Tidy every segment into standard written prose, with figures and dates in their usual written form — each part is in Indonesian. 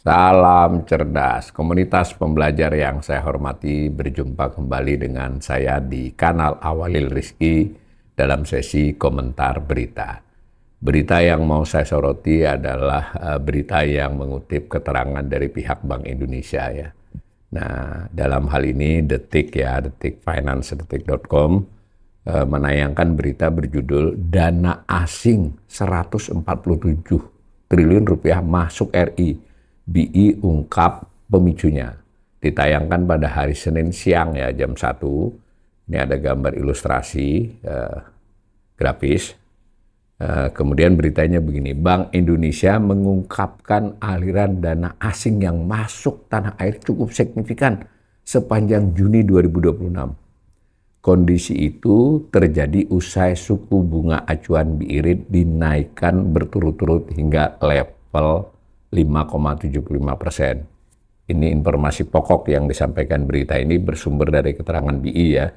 Salam cerdas, komunitas pembelajar yang saya hormati, berjumpa kembali dengan saya di kanal Awalil Rizki dalam sesi komentar berita. Berita yang mau saya soroti adalah berita yang mengutip keterangan dari pihak Bank Indonesia ya. Nah, dalam hal ini Detik ya, Detik Finance, detik.com menayangkan berita berjudul Dana Asing 147 triliun rupiah masuk RI. BI ungkap pemicunya. Ditayangkan pada hari Senin siang ya, jam 1. Ini ada gambar ilustrasi grafis. Kemudian beritanya begini, Bank Indonesia mengungkapkan aliran dana asing yang masuk tanah air cukup signifikan sepanjang Juni 2026. Kondisi itu terjadi usai suku bunga acuan BI Rate dinaikkan berturut-turut hingga level 5,75%. Ini informasi pokok yang disampaikan berita ini bersumber dari keterangan BI ya.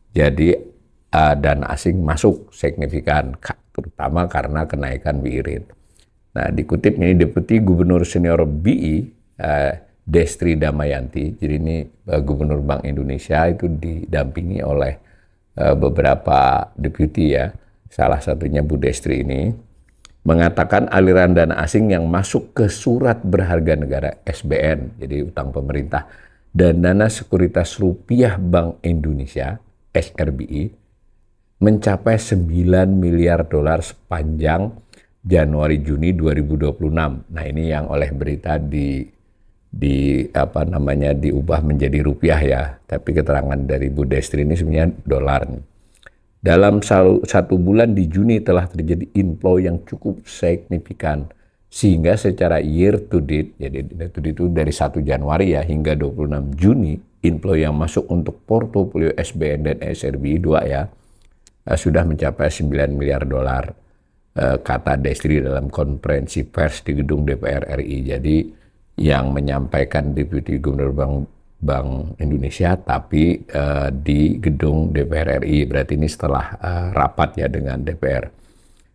Jadi dana asing masuk signifikan, terutama karena kenaikan BI Rate. Nah, dikutip ini Deputi Gubernur Senior BI, Destri Damayanti, jadi ini Gubernur Bank Indonesia, itu didampingi oleh beberapa deputi ya, salah satunya Bu Destri ini, mengatakan aliran dana asing yang masuk ke surat berharga negara SBN, jadi utang pemerintah, dan dana sekuritas rupiah Bank Indonesia SRBI mencapai 9 miliar dolar sepanjang Januari-Juni 2026. Nah, ini yang oleh berita diubah menjadi rupiah ya, tapi keterangan dari Bu Destri ini sebenarnya dolar. Dalam satu bulan di Juni telah terjadi inflow yang cukup signifikan, sehingga secara year to date, jadi to date itu dari 1 Januari ya hingga 26 Juni, inflow yang masuk untuk portofolio SBN dan SRBI 2 ya sudah mencapai 9 miliar dolar, kata Destri dalam konferensi pers di gedung DPR RI. Jadi yang menyampaikan Deputi Gubernur Bank Indonesia, tapi di gedung DPR RI, berarti ini setelah rapat ya dengan DPR.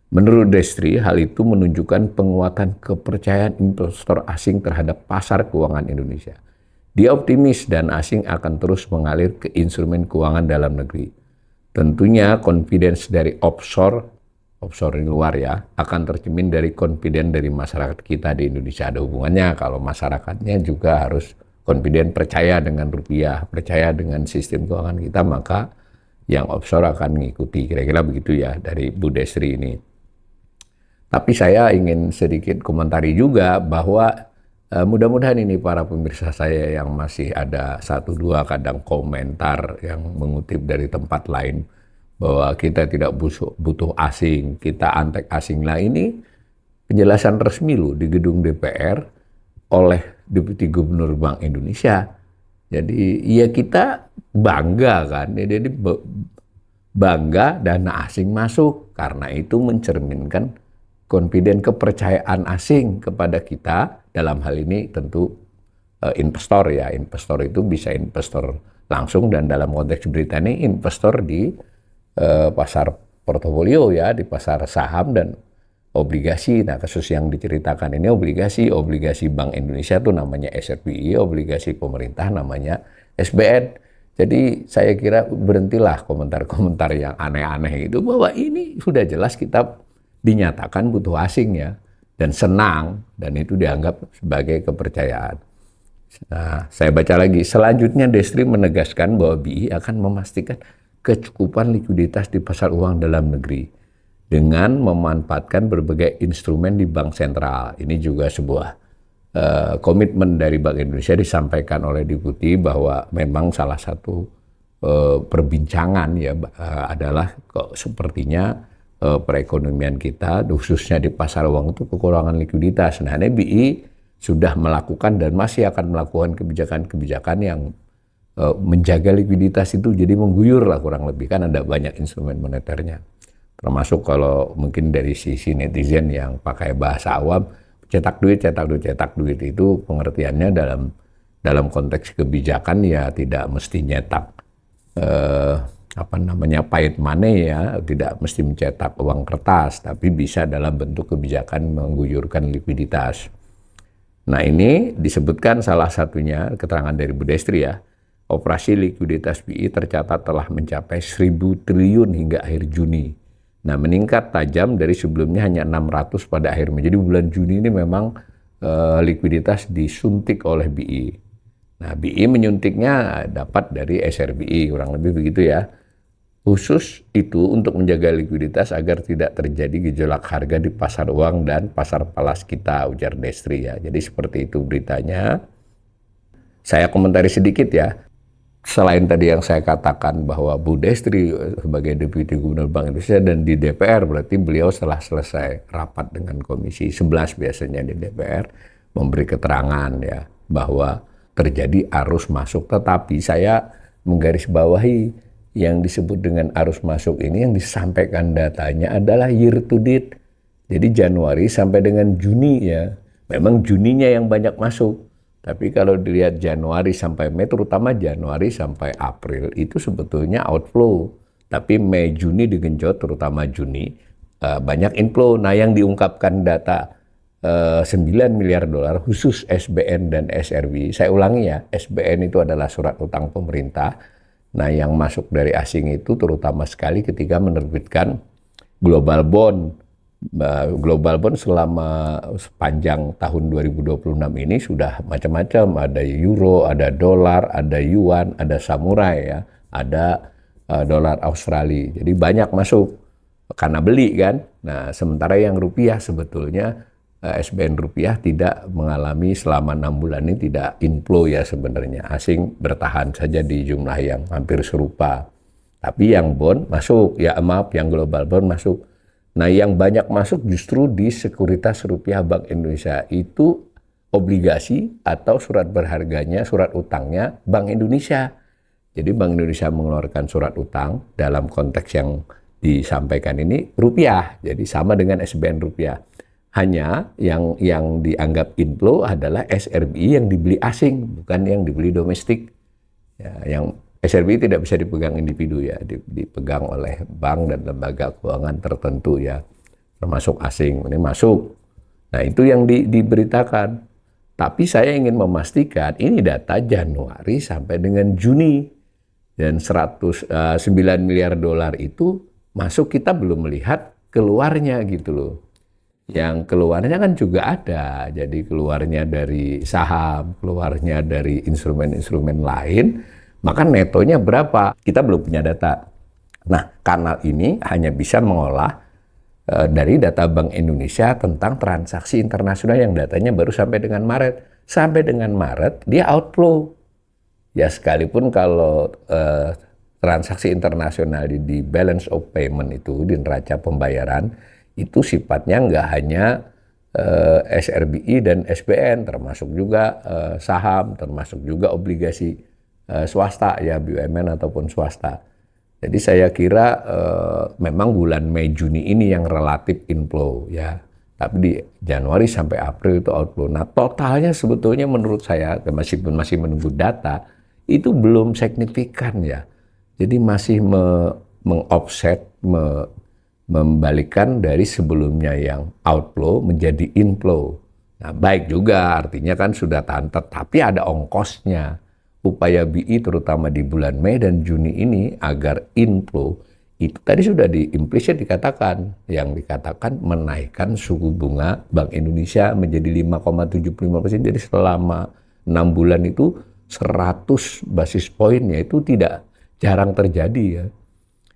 Menurut Destri, hal itu menunjukkan penguatan kepercayaan investor asing terhadap pasar keuangan Indonesia. Dia optimis dan asing akan terus mengalir ke instrumen keuangan dalam negeri. Tentunya confidence dari offshore di luar ya, akan tercermin dari confidence dari masyarakat kita di Indonesia. Ada hubungannya, kalau masyarakatnya juga harus confident, percaya dengan rupiah, percaya dengan sistem keuangan kita, maka yang offshore akan mengikuti. Kira-kira begitu ya dari Bu Destri ini. Tapi saya ingin sedikit komentari juga bahwa mudah-mudahan ini para pemirsa saya yang masih ada 1-2 kadang komentar yang mengutip dari tempat lain bahwa kita tidak butuh asing, kita antek asing. Lah, ini penjelasan resmi loh di gedung DPR oleh Deputi Gubernur Bank Indonesia. Jadi ya kita bangga kan, jadi bangga dana asing masuk, karena itu mencerminkan confident, kepercayaan asing kepada kita. Dalam hal ini tentu investor ya, investor itu bisa investor langsung, dan dalam konteks berita ini investor di pasar portofolio ya, di pasar saham dan obligasi. Nah, kasus yang diceritakan ini obligasi Bank Indonesia tuh namanya SRBI, obligasi pemerintah namanya SBN. Jadi saya kira berhentilah komentar-komentar yang aneh-aneh itu, bahwa ini sudah jelas kita dinyatakan butuh asing ya, dan senang, dan itu dianggap sebagai kepercayaan. Nah, saya baca lagi. Selanjutnya Destri menegaskan bahwa BI akan memastikan kecukupan likuiditas di pasar uang dalam negeri dengan memanfaatkan berbagai instrumen di bank sentral. Ini juga sebuah komitmen dari Bank Indonesia, disampaikan oleh Deputi, bahwa memang salah satu perbincangan ya adalah kok sepertinya perekonomian kita khususnya di pasar uang itu kekurangan likuiditas. Nah, ini BI sudah melakukan dan masih akan melakukan kebijakan-kebijakan yang menjaga likuiditas itu, jadi mengguyur lah kurang lebih, kan ada banyak instrumen moneternya. Termasuk kalau mungkin dari sisi netizen yang pakai bahasa awam, cetak duit itu pengertiannya dalam konteks kebijakan ya tidak mesti nyetak paid money ya, tidak mesti mencetak uang kertas, tapi bisa dalam bentuk kebijakan mengguyurkan likuiditas. Nah, ini disebutkan salah satunya keterangan dari Bu Destri ya. Operasi likuiditas BI tercatat telah mencapai 1.000 triliun hingga akhir Juni. Nah, meningkat tajam dari sebelumnya hanya 600 pada akhir Mei. Jadi bulan Juni ini memang likuiditas disuntik oleh BI. Nah, BI menyuntiknya dapat dari SRBI, kurang lebih begitu ya. Khusus itu untuk menjaga likuiditas agar tidak terjadi gejolak harga di pasar uang dan pasar falas kita, ujar Destri ya. Jadi seperti itu beritanya. Saya komentari sedikit ya. Selain tadi yang saya katakan bahwa Bu Destri sebagai Deputi Gubernur Bank Indonesia dan di DPR, berarti beliau setelah selesai rapat dengan Komisi 11 biasanya di DPR, memberi keterangan ya bahwa terjadi arus masuk. Tetapi saya menggarisbawahi yang disebut dengan arus masuk ini, yang disampaikan datanya adalah year to date. Jadi Januari sampai dengan Juni ya. Memang Juninya yang banyak masuk. Tapi kalau dilihat Januari sampai Mei, terutama Januari sampai April, itu sebetulnya outflow. Tapi Mei, Juni digenjot, terutama Juni, banyak inflow. Nah, yang diungkapkan data 9 miliar dolar khusus SBN dan SRB. Saya ulangi ya, SBN itu adalah surat utang pemerintah. Nah, yang masuk dari asing itu terutama sekali ketika menerbitkan global bond. Global bond selama sepanjang tahun 2026 ini sudah macam-macam. Ada euro, ada dolar, ada yuan, ada samurai ya, ada dolar Australia. Jadi banyak masuk karena beli kan. Nah, sementara yang rupiah sebetulnya SBN rupiah tidak mengalami selama 6 bulan ini tidak inflow ya sebenarnya. Asing bertahan saja di jumlah yang hampir serupa. Tapi yang bond masuk, ya maaf yang global bond masuk. Nah, yang banyak masuk justru di sekuritas rupiah Bank Indonesia. Itu obligasi atau surat berharganya, surat utangnya Bank Indonesia. Jadi Bank Indonesia mengeluarkan surat utang dalam konteks yang disampaikan ini rupiah. Jadi sama dengan SBN rupiah. Hanya yang dianggap inflow adalah SRBI yang dibeli asing, bukan yang dibeli domestik. Ya, yang SRBI tidak bisa dipegang individu ya, dipegang oleh bank dan lembaga keuangan tertentu ya, termasuk asing. Ini masuk. Nah, itu yang diberitakan. Tapi saya ingin memastikan ini data Januari sampai dengan Juni. Dan 109 miliar dolar itu masuk, kita belum melihat keluarnya gitu loh. Yang keluarnya kan juga ada, jadi keluarnya dari saham, keluarnya dari instrumen-instrumen lain, maka netonya berapa? Kita belum punya data. Nah, kanal ini hanya bisa mengolah dari data Bank Indonesia tentang transaksi internasional yang datanya baru sampai dengan Maret. Sampai dengan Maret, dia outflow. Ya, sekalipun kalau transaksi internasional di balance of payment itu, di neraca pembayaran, itu sifatnya nggak hanya SRBI dan SBN, termasuk juga saham, termasuk juga obligasi swasta ya, BUMN ataupun swasta. Jadi saya kira memang bulan Mei Juni ini yang relatif inflow ya. Tapi di Januari sampai April itu outflow. Nah, totalnya sebetulnya menurut saya, meskipun masih menunggu data, itu belum signifikan ya. Jadi masih mengoffset, membalikkan dari sebelumnya yang outflow menjadi inflow. Nah, baik juga, artinya kan sudah tahan, tapi ada ongkosnya. Upaya BI terutama di bulan Mei dan Juni ini agar inflow, itu tadi sudah implisit dikatakan, yang dikatakan menaikkan suku bunga Bank Indonesia menjadi 5,75%. Jadi selama 6 bulan itu 100 basis poinnya, itu tidak jarang terjadi ya.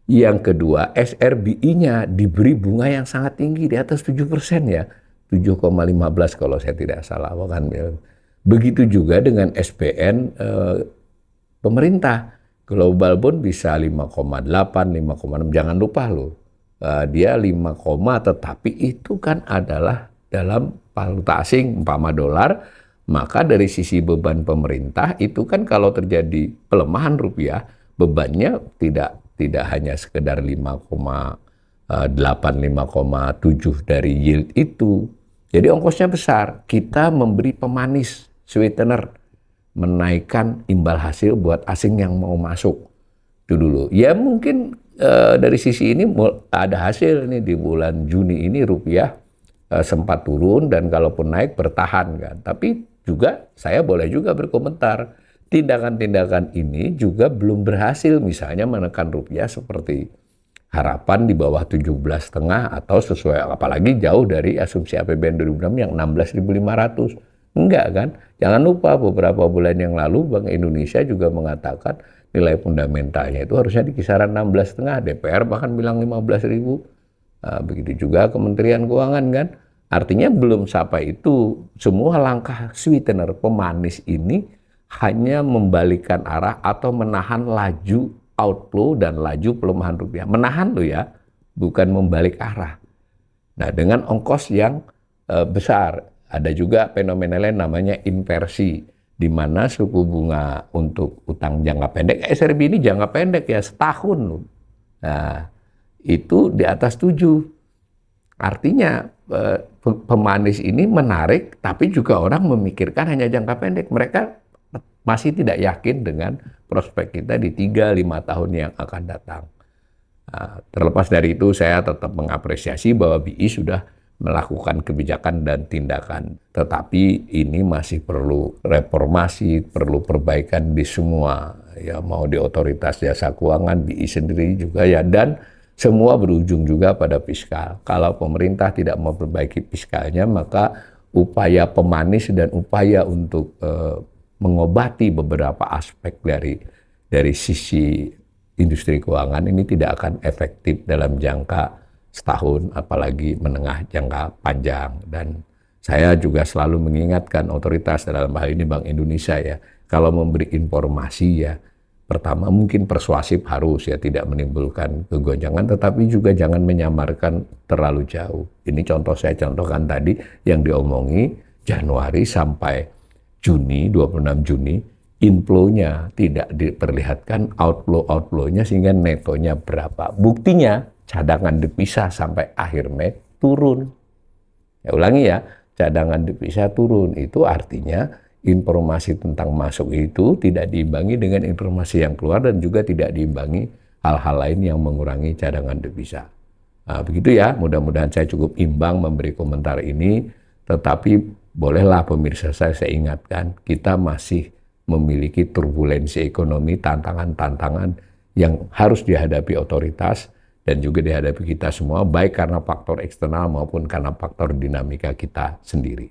Yang kedua, SRBI-nya diberi bunga yang sangat tinggi, di atas 7% ya. 7,15 kalau saya tidak salah. Kan, ya. Begitu juga dengan SBN pemerintah. Global Bond bisa 5,8, 5,6. Jangan lupa loh, dia 5, tetapi itu kan adalah dalam valuta asing, umpama dolar. Maka dari sisi beban pemerintah, itu kan kalau terjadi pelemahan rupiah, bebannya tidak hanya sekedar 5,8, 5,7 dari yield itu. Jadi ongkosnya besar. Kita memberi pemanis, sweetener, menaikkan imbal hasil buat asing yang mau masuk. Itu dulu. Ya mungkin dari sisi ini ada hasil nih di bulan Juni ini rupiah sempat turun dan kalaupun naik bertahan kan. Tapi juga saya boleh juga berkomentar, tindakan-tindakan ini juga belum berhasil misalnya menekan rupiah seperti harapan di bawah 17,5 atau sesuai apalagi jauh dari asumsi APBN 2006 yang 16.500. Enggak kan? Jangan lupa beberapa bulan yang lalu Bank Indonesia juga mengatakan nilai fundamentalnya itu harusnya di kisaran 16,5, DPR bahkan bilang 15.000. Nah, begitu juga Kementerian Keuangan kan. Artinya belum sampai itu, semua langkah sweetener pemanis ini hanya membalikan arah atau menahan laju outflow dan laju pelemahan rupiah. Menahan loh ya, bukan membalik arah. Nah, dengan ongkos yang besar, ada juga fenomena lain namanya inversi, di mana suku bunga untuk utang jangka pendek, SRB ini jangka pendek ya, setahun loh. Nah, itu di atas 7. Artinya pemanis ini menarik, tapi juga orang memikirkan hanya jangka pendek. Mereka masih tidak yakin dengan prospek kita di 3-5 tahun yang akan datang. Nah, terlepas dari itu, saya tetap mengapresiasi bahwa BI sudah melakukan kebijakan dan tindakan. Tetapi ini masih perlu reformasi, perlu perbaikan di semua. Ya, mau di otoritas jasa keuangan, BI sendiri juga ya, dan semua berujung juga pada fiskal. Kalau pemerintah tidak memperbaiki fiskalnya, maka upaya pemanis dan upaya untuk mengobati beberapa aspek dari sisi industri keuangan ini tidak akan efektif dalam jangka setahun, apalagi menengah jangka panjang. Dan saya juga selalu mengingatkan otoritas, dalam hal ini Bank Indonesia ya, kalau memberi informasi ya, pertama mungkin persuasif harus ya, tidak menimbulkan kegoncangan, tetapi juga jangan menyamarkan terlalu jauh. Ini contoh saya contohkan tadi yang diomongi Januari sampai Juni, 26 Juni, inflow-nya tidak diperlihatkan, outflow-nya sehingga netonya berapa. Buktinya cadangan devisa sampai akhir Mei turun. Ya, ulangi ya, cadangan devisa turun. Itu artinya informasi tentang masuk itu tidak diimbangi dengan informasi yang keluar dan juga tidak diimbangi hal-hal lain yang mengurangi cadangan devisa. Nah, begitu ya, mudah-mudahan saya cukup imbang memberi komentar ini, tetapi bolehlah pemirsa saya ingatkan, kita masih memiliki turbulensi ekonomi, tantangan-tantangan yang harus dihadapi otoritas dan juga dihadapi kita semua, baik karena faktor eksternal maupun karena faktor dinamika kita sendiri.